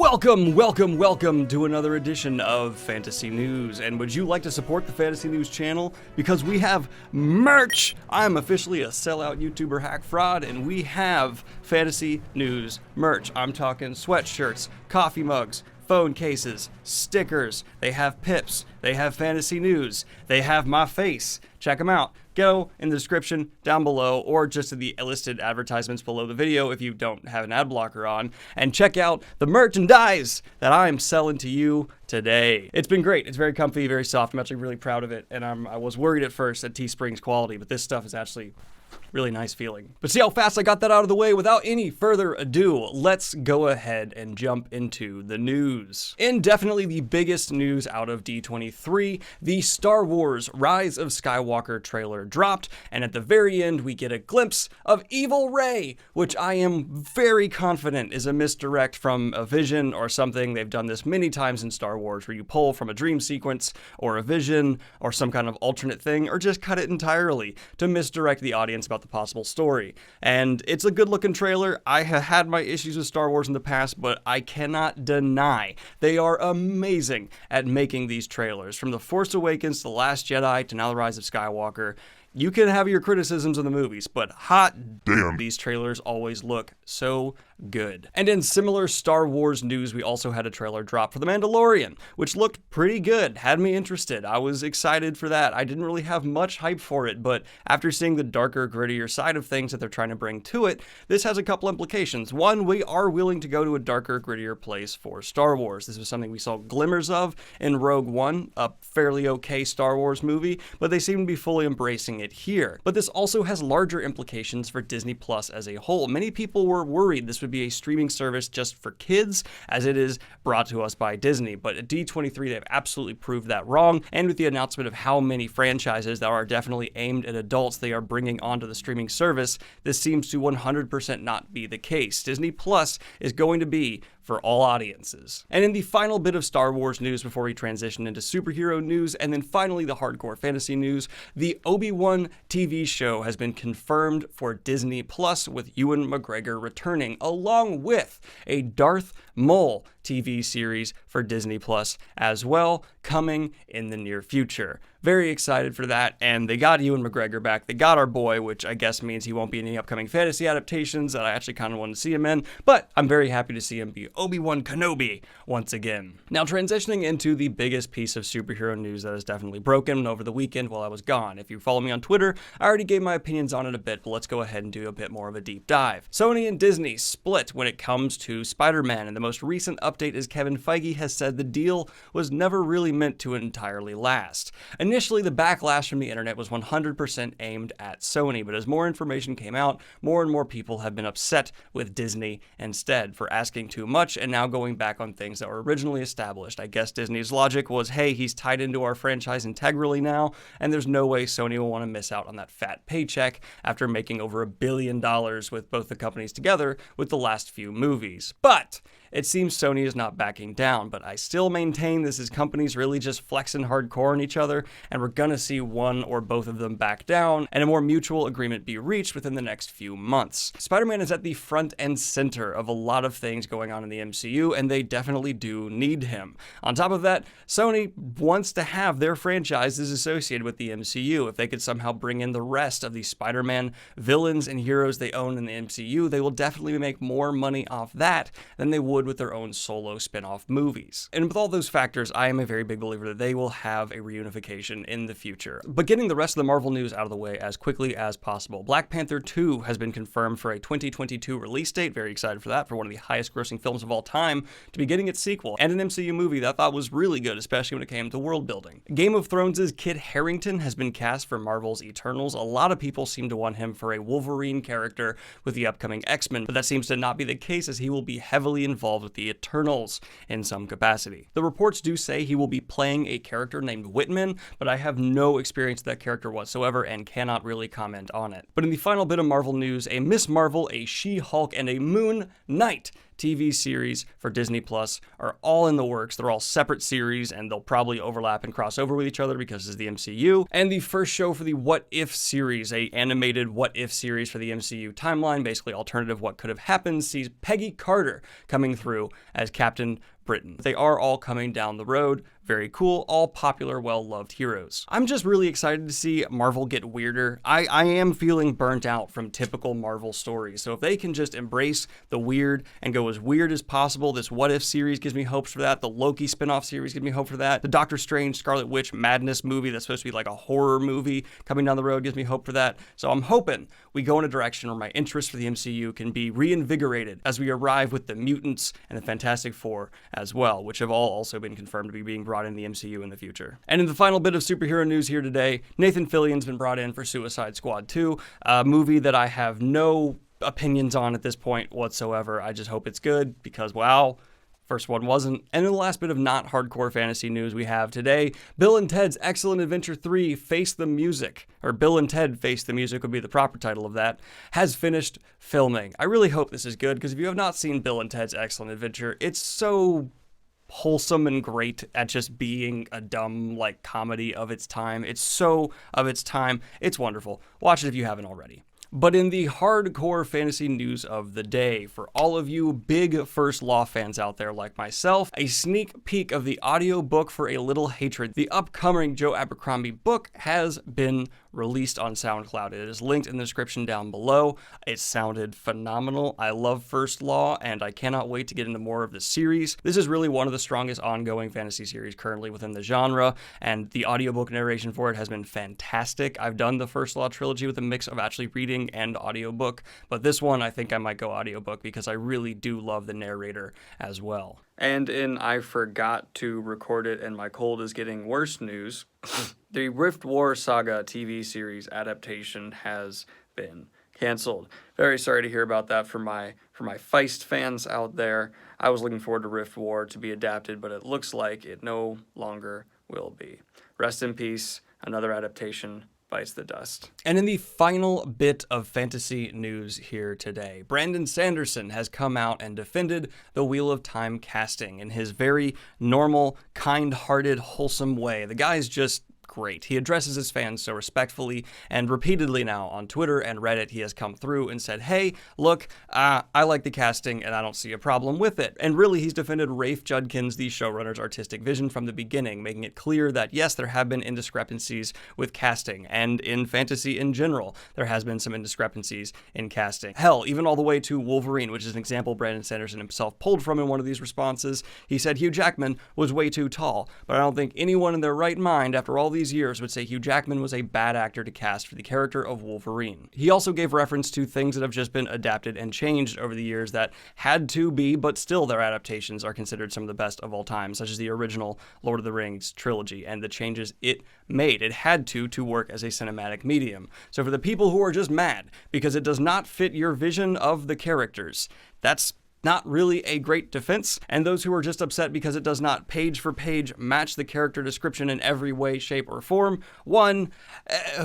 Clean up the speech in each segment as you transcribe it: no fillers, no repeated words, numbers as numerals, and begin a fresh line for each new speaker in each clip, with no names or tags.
Welcome to another edition of Fantasy News. And would you like to support the Fantasy News channel? Because we have merch! I'm officially a sellout YouTuber hack fraud, and we have Fantasy News merch. I'm talking sweatshirts, coffee mugs, phone cases, stickers, they have pips, they have Fantasy News, they have my face. Check them out. Go in the description down below or just in the listed advertisements below the video if you don't have an ad blocker on, and check out the merchandise that I'm selling to you today. It's been great. It's very comfy, very soft. I'm actually really proud of it, and I was worried at first at Teespring's quality, but this stuff is actually really nice feeling. But see how fast I got that out of the way? Without any further ado, let's go ahead and jump into the news. And definitely the biggest news out of D23, the Star Wars Rise of Skywalker trailer dropped, and at the very end we get a glimpse of Evil Rey, which I am very confident is a misdirect from a vision or something. They've done this many times in Star Wars where you pull from a dream sequence or a vision or some kind of alternate thing, or just cut it entirely to misdirect the audience about the possible story. And it's a good looking trailer. I have had my issues with Star Wars in the past, but I cannot deny they are amazing at making these trailers. From The Force Awakens to The Last Jedi to now The Rise of Skywalker. You can have your criticisms of the movies, but hot damn, these trailers always look so good. And in similar Star Wars news, we also had a trailer drop for The Mandalorian, which looked pretty good, had me interested. I was excited for that. I didn't really have much hype for it, but after seeing the darker, grittier side of things that they're trying to bring to it, this has a couple implications. One, we are willing to go to a darker, grittier place for Star Wars. This was something we saw glimmers of in Rogue One, a fairly okay Star Wars movie, but they seem to be fully embracing it here. But this also has larger implications for Disney Plus as a whole. Many people were worried this would be a streaming service just for kids, as it is brought to us by Disney. But at D23, they've absolutely proved that wrong. And with the announcement of how many franchises that are definitely aimed at adults they are bringing onto the streaming service, this seems to 100% not be the case. Disney Plus is going to be for all audiences. And in the final bit of Star Wars news before we transition into superhero news, and then finally the hardcore fantasy news, the Obi-Wan TV show has been confirmed for Disney Plus, with Ewan McGregor returning, along with a Darth Maul TV series for Disney Plus as well, coming in the near future. Very excited for that, and they got Ewan McGregor back. They got our boy, which I guess means he won't be in any upcoming fantasy adaptations that I actually kind of want to see him in, but I'm very happy to see him be Obi-Wan Kenobi once again. Now, transitioning into the biggest piece of superhero news that has definitely broken over the weekend while I was gone. If you follow me on Twitter, I already gave my opinions on it a bit, but let's go ahead and do a bit more of a deep dive. Sony and Disney split when it comes to Spider-Man, and the most recent update is Kevin Feige has said the deal was never really meant to entirely last. Initially, the backlash from the internet was 100% aimed at Sony, but as more information came out, more and more people have been upset with Disney instead for asking too much and now going back on things that were originally established. I guess Disney's logic was, hey, he's tied into our franchise integrally now, and there's no way Sony will want to miss out on that fat paycheck after making over $1 billion with both the companies together with the last few movies. But it seems Sony is not backing down, but I still maintain this is companies really just flexing hardcore on each other, and we're gonna see one or both of them back down and a more mutual agreement be reached within the next few months. Spider-Man is at the front and center of a lot of things going on in the MCU, and they definitely do need him. On top of that, Sony wants to have their franchises associated with the MCU. If they could somehow bring in the rest of the Spider-Man villains and heroes they own in the MCU, they will definitely make more money off that than they would with their own solo spin-off movies. And with all those factors, I am a very big believer that they will have a reunification in the future. But getting the rest of the Marvel news out of the way as quickly as possible, Black Panther 2 has been confirmed for a 2022 release date. Very excited for that, for one of the highest grossing films of all time to be getting its sequel, and an MCU movie that I thought was really good, especially when it came to world building. Game of Thrones' Kit Harington has been cast for Marvel's Eternals. A lot of people seem to want him for a Wolverine character with the upcoming X-Men, but that seems to not be the case, as he will be heavily involved with the Eternals in some capacity. The reports do say he will be playing a character named Whitman, but I have no experience with that character whatsoever and cannot really comment on it. But in the final bit of Marvel news, a Miss Marvel, a She-Hulk, and a Moon Knight TV series for Disney Plus are all in the works. They're all separate series, and they'll probably overlap and cross over with each other because it's the MCU. And the first show for the What If series, a animated What If series for the MCU timeline, basically alternative what could have happened, sees Peggy Carter coming through as Captain Britain. They are all coming down the road. Very cool, all popular, well-loved heroes. I'm just really excited to see Marvel get weirder. I am feeling burnt out from typical Marvel stories, so if they can just embrace the weird and go as weird as possible, this What If series gives me hopes for that, the Loki spinoff series gives me hope for that, the Doctor Strange Scarlet Witch Madness movie that's supposed to be like a horror movie coming down the road gives me hope for that. So I'm hoping we go in a direction where my interest for the MCU can be reinvigorated as we arrive with the mutants and the Fantastic Four as well, which have all also been confirmed to be being brought in the MCU in the future. And in the final bit of superhero news here today, Nathan Fillion's been brought in for Suicide Squad 2, a movie that I have no opinions on at this point whatsoever. I just hope it's good because, wow, first one wasn't. And in the last bit of not hardcore fantasy news we have today, Bill and Ted's Excellent Adventure 3 Face the Music, or Bill and Ted Face the Music would be the proper title of that, has finished filming. I really hope this is good because if you have not seen Bill and Ted's Excellent Adventure, it's so wholesome and great at just being a dumb, like, comedy of its time. It's so of its time. It's wonderful. Watch it if you haven't already. But in the hardcore fantasy news of the day, for all of you big First Law fans out there like myself, a sneak peek of the audiobook for A Little Hatred, the upcoming Joe Abercrombie book, has been released on SoundCloud. It is linked in the description down below. It sounded phenomenal. I love First Law, and I cannot wait to get into more of the series. This is really one of the strongest ongoing fantasy series currently within the genre, and the audiobook narration for it has been fantastic. I've done the First Law trilogy with a mix of actually reading and audiobook, but this one I think I might go audiobook because I really do love the narrator as well. And in I forgot to record it and my cold is getting worse news, the Rift War Saga TV series adaptation has been canceled. Very sorry to hear about that for my Feist fans out there. I was looking forward to Rift War to be adapted, but it looks like it no longer will be. Rest in peace, another adaptation bites the dust. And in the final bit of fantasy news here today, Brandon Sanderson has come out and defended the Wheel of Time casting in his very normal, kind-hearted, wholesome way. The guy's just great. He addresses his fans so respectfully, and repeatedly now on Twitter and Reddit he has come through and said, hey, look, I like the casting and I don't see a problem with it. And really he's defended Rafe Judkins, the showrunner's artistic vision from the beginning, making it clear that yes, there have been indiscrepancies with casting, and in fantasy in general, there has been some indiscrepancies in casting. Hell, even all the way to Wolverine, which is an example Brandon Sanderson himself pulled from in one of these responses. He said Hugh Jackman was way too tall, but I don't think anyone in their right mind after all these years would say Hugh Jackman was a bad actor to cast for the character of Wolverine. He also gave reference to things that have just been adapted and changed over the years that had to be, but still their adaptations are considered some of the best of all time, such as the original Lord of the Rings trilogy and the changes it made. It had to work as a cinematic medium. So for the people who are just mad because it does not fit your vision of the characters, that's not really a great defense, and those who are just upset because it does not page for page match the character description in every way, shape, or form, one,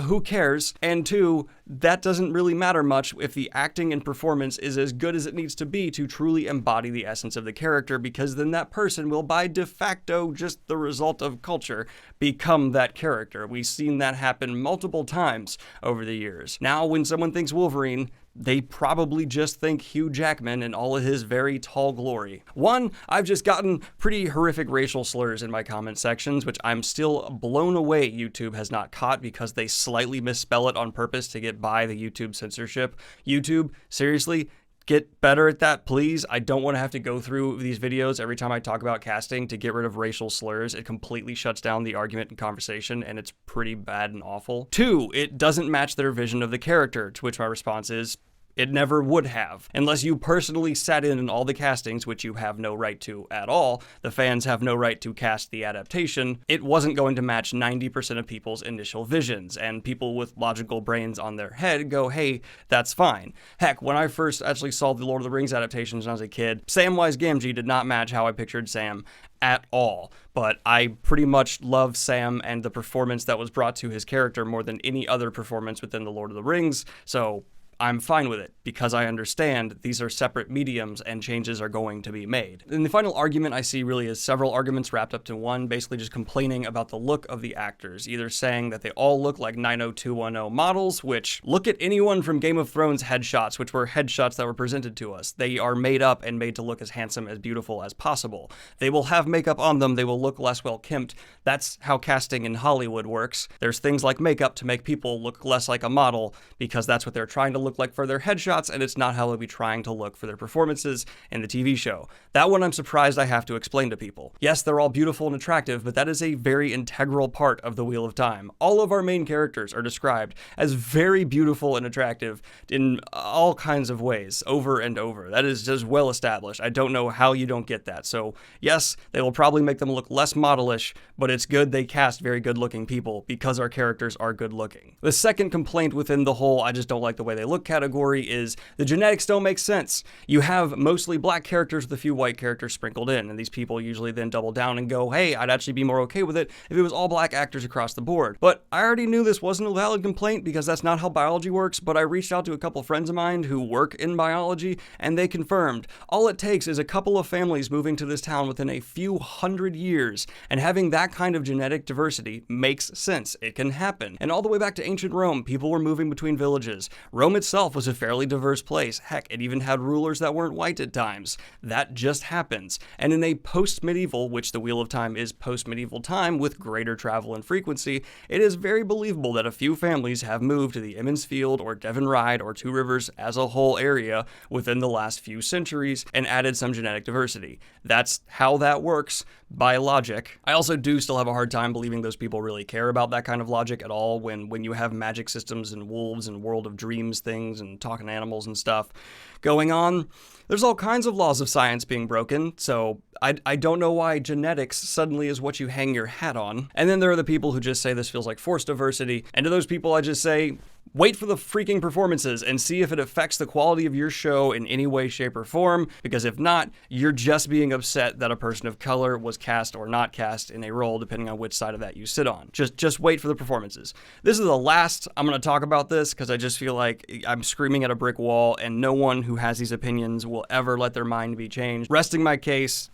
who cares, and two, that doesn't really matter much if the acting and performance is as good as it needs to be to truly embody the essence of the character, because then that person will by de facto, just the result of culture, become that character. We've seen that happen multiple times over the years. Now, when someone thinks Wolverine, they probably just think Hugh Jackman in all of his very tall glory. One, I've just gotten pretty horrific racial slurs in my comment sections, which I'm still blown away YouTube has not caught because they slightly misspell it on purpose to get by the YouTube censorship. YouTube, seriously, get better at that, please. I don't want to have to go through these videos every time I talk about casting to get rid of racial slurs. It completely shuts down the argument and conversation, and it's pretty bad and awful. Two, it doesn't match their vision of the character, to which my response is, it never would have. Unless you personally sat in all the castings, which you have no right to at all, the fans have no right to cast the adaptation, it wasn't going to match 90% of people's initial visions, and people with logical brains on their head go, hey, that's fine. Heck, when I first actually saw the Lord of the Rings adaptations when I was a kid, Samwise Gamgee did not match how I pictured Sam at all, but I pretty much love Sam and the performance that was brought to his character more than any other performance within the Lord of the Rings, so I'm fine with it because I understand these are separate mediums and changes are going to be made. And the final argument I see really is several arguments wrapped up to one, basically just complaining about the look of the actors, either saying that they all look like 90210 models, which look at anyone from Game of Thrones headshots, which were headshots that were presented to us. They are made up and made to look as handsome, as beautiful as possible. They will have makeup on them, they will look less well kempt. That's how casting in Hollywood works. There's things like makeup to make people look less like a model because that's what they're trying to look like for their headshots, and it's not how they'll be trying to look for their performances in the TV show. That one I'm surprised I have to explain to people. Yes, they're all beautiful and attractive, but that is a very integral part of the Wheel of Time. All of our main characters are described as very beautiful and attractive in all kinds of ways, over and over. That is just well established. I don't know how you don't get that. So yes, they will probably make them look less modelish, but it's good they cast very good looking people because our characters are good looking. The second complaint within the whole I just don't like the way they look category is the genetics don't make sense. You have mostly black characters with a few white characters sprinkled in, and these people usually then double down and go, hey, I'd actually be more okay with it if it was all black actors across the board. But I already knew this wasn't a valid complaint because that's not how biology works, but I reached out to a couple friends of mine who work in biology, and they confirmed all it takes is a couple of families moving to this town within a few hundred years, and having that kind of genetic diversity makes sense. It can happen. And all the way back to ancient Rome, people were moving between villages. Rome itself was a fairly diverse place. Heck, it even had rulers that weren't white at times. That just happens. And in a post-medieval, which the Wheel of Time is post-medieval time with greater travel and frequency, it is very believable that a few families have moved to the Emmons Field or Devon Ride or Two Rivers as a whole area within the last few centuries and added some genetic diversity. That's how that works by logic. I also do still have a hard time believing those people really care about that kind of logic at all when you have magic systems and wolves and World of Dreams things and talking animals and stuff going on. There's all kinds of laws of science being broken, so I don't know why genetics suddenly is what you hang your hat on. And then there are the people who just say this feels like forced diversity, and to those people I just say, wait for the freaking performances and see if it affects the quality of your show in any way, shape, or form, because if not, you're just being upset that a person of color was cast or not cast in a role, depending on which side of that you sit on. Just wait for the performances. This is the last I'm going to talk about this, because I just feel like I'm screaming at a brick wall, and no one who has these opinions will ever let their mind be changed. Resting my case.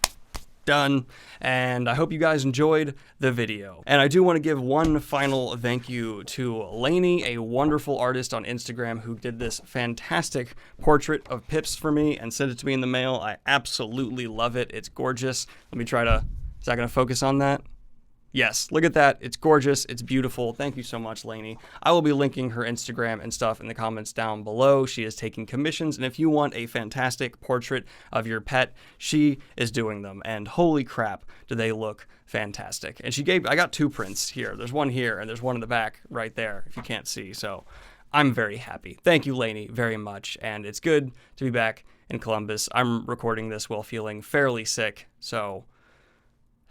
Done, and I hope you guys enjoyed the video. And I do want to give one final thank you to Lainey, a wonderful artist on Instagram who did this fantastic portrait of Pips for me and sent it to me in the mail. I absolutely love it. It's gorgeous. Let me try to, is that going to focus on that? Yes, look at that. It's gorgeous. It's beautiful. Thank you so much, Lainey. I will be linking her Instagram and stuff in the comments down below. She is taking commissions, and if you want a fantastic portrait of your pet, she is doing them. And holy crap, do they look fantastic. And I got two prints here. There's one here, and there's one in the back right there, if you can't see. So I'm very happy. Thank you, Lainey, very much. And it's good to be back in Columbus. I'm recording this while feeling fairly sick, so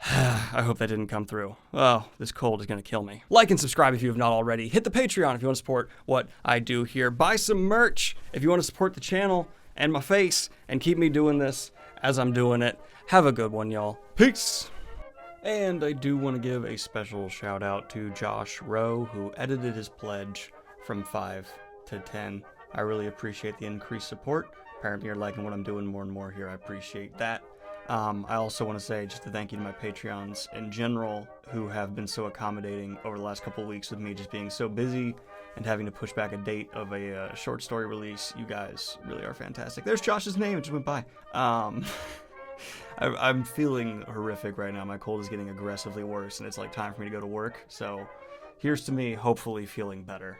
I hope that didn't come through. Oh, this cold is going to kill me. Like and subscribe if you have not already. Hit the Patreon if you want to support what I do here. Buy some merch if you want to support the channel and my face and keep me doing this as I'm doing it. Have a good one, y'all. Peace! And I do want to give a special shout out to Josh Rowe, who edited his pledge from 5 to 10. I really appreciate the increased support. Apparently you're liking what I'm doing more and more here. I appreciate that. I also want to say just a thank you to my Patreons in general who have been so accommodating over the last couple of weeks with me just being so busy and having to push back a date of a short story release. You guys really are fantastic. There's Josh's name, it just went by. I'm feeling horrific right now. My cold is getting aggressively worse and it's like time for me to go to work. So here's to me hopefully feeling better.